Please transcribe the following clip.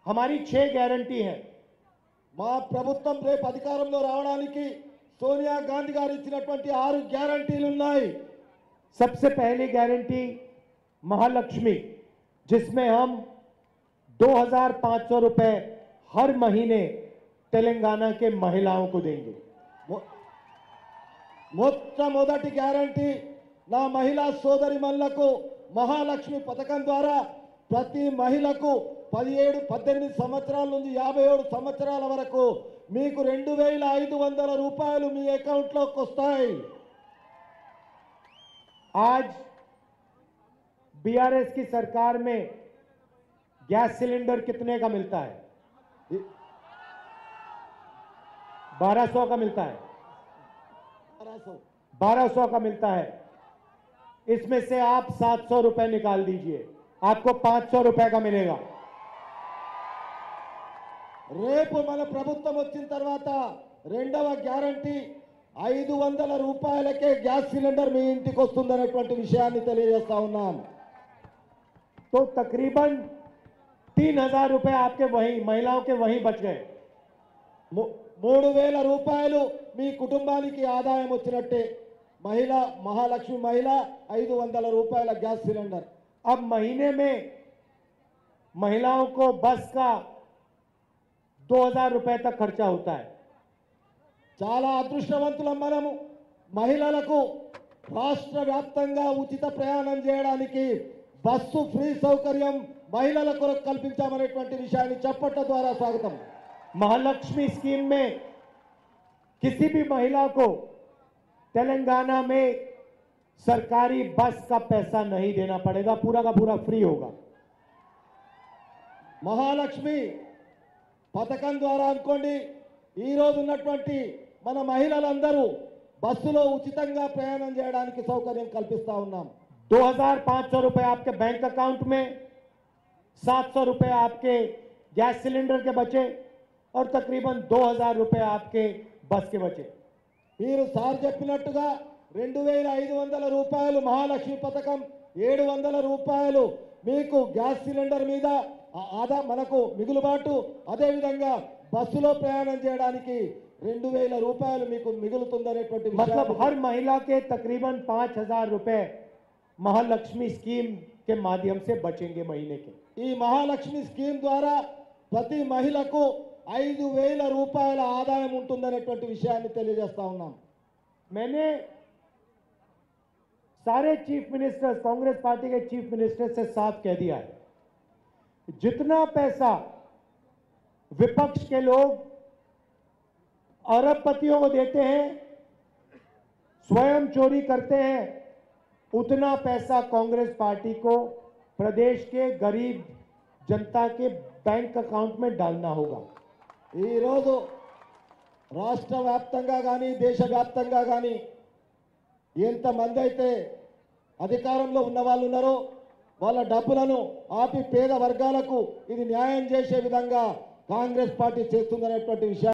हमारी 6 गारंटी है। మా ప్రభుత్వం రేపు అధికారంలో రావడానికి సోనియా గాంధీ గారు ఇచ్చినటువంటి 6 గ్యారంటీలు ఉన్నాయి. सबसे पहली गारंटी महालक्ष्मी, जिसमें हम 2,500 रुपए हर महीने तेलंगाना के महिलाओं को देंगे। మొట్టమొదటి గ్యారంటీ నా మహిళా సోదరిమణులకు మహాలక్ష్మి పథకం ద్వారా ప్రతి మహిళకు 17-18 సంవత్సరాల నుంచి 57 సంవత్సరాల వరకు మీకు 2,500 రూపాయలు మీ అకౌంట్లోకి వస్తాయి. आज बीआरएस की सरकार में गैस सिलेंडर कितने का मिलता है? 1200 का मिलता है। 1200 का मिलता है। इसमें से आप 700 रुपए निकाल दीजिए, आपको 500 रुपए का मिलेगा। రేపు మన ప్రభుత్వం వచ్చిన తర్వాత రెండవ గ్యారంటీ 500 రూపాయలకే గ్యాస్ సిలిండర్ మీ ఇంటికి వస్తుందనేటువంటి విషయాన్ని తెలియజేస్తా ఉన్నాం. तो तकरीबन 3,000 रुपए आपके वहीं महिलाओं के वहीं बच गए। 3,000 రూపాయలు మీ కుటుంబానికి ఆదాయం వచ్చినట్టే. महालक्ष्मी महिला 500 రూపాయల गैस सिलेंडर। अब महीने में महिलाओं को बस का 2,000 रुपए तक खर्चा होता है। చాలా అదృష్టవంతులం మనము. మహిళలకు రాష్ట్ర వ్యాప్తంగా ఉచిత ప్రయాణం చేయడానికి బస్సు ఫ్రీ సౌకర్యం మహిళల కొరకు కల్పించామనేటువంటి విషయాన్ని చప్పట్ల ద్వారా స్వాగతం. महालक्ष्मी स्कीम में किसी भी महिला को तेलंगाना में सरकारी बस का पैसा नहीं देना पड़ेगा, पूरा का पूरा फ्री होगा। మహాలక్ష్మి పథకం ద్వారా అనుకోండి ఈ రోజు ఉన్నటువంటి మన మహిళలందరూ బస్సులో ఉచితంగా ప్రయాణం చేయడానికి సౌకర్యం కల్పిస్తా ఉన్నాం. 2,500 रुपए आपके बैंक अकाउंट में, 700 रुपए आपके गैस सिलेंडर के बचे और तकरीबन 2,000 रुपए आपके बस के बचे। మీరు సార్ చెప్పినట్టుగా 2,500 రూపాయలు మహాలక్ష్మి పథకం, 700 రూపాయలు మీకు గ్యాస్ సిలిండర్ మీద ఆదా మనకు మిగులుబాటు, అదేవిధంగా బస్సులో ప్రయాణం చేయడానికి 2,000 రూపాయలు మీకు మిగులుతుందనేటువంటి मतलब हर महिला के तकरीबन 5,000 रुपए महालक्ष्मी स्कीम के माध्यम से बचेंगे महीने के। ఈ మహాలక్ష్మి స్కీమ్ ద్వారా ప్రతి మహిళకు 5,000 రూపాయల ఆదాయం ఉంటుందనేటువంటి విషయాన్ని తెలియజేస్తా ఉన్నాం. मैंने सारे चीफ मिनिस्टर, कांग्रेस पार्टी के चीफ मिनिस्टर से साफ कह दिया है, जितना पैसा विपक्ष के लोग अरबपतियों को देते हैं, स्वयं चोरी करते हैं, उतना पैसा कांग्रेस पार्टी को प्रदेश के गरीब जनता के बैंक अकाउंट में डालना होगा। ఈ రోజు రాష్ట్ర వ్యాప్తంగా కానీ దేశ వ్యాప్తంగా కానీ ఎంతమంది అయితే అధికారంలో ఉన్న వాళ్ళు ఉన్నారో వాళ్ళ డబ్బులను ఆపి పేద వర్గాలకు ఇది న్యాయం చేసే విధంగా కాంగ్రెస్ పార్టీ చేస్తుందనేటువంటి విషయాన్ని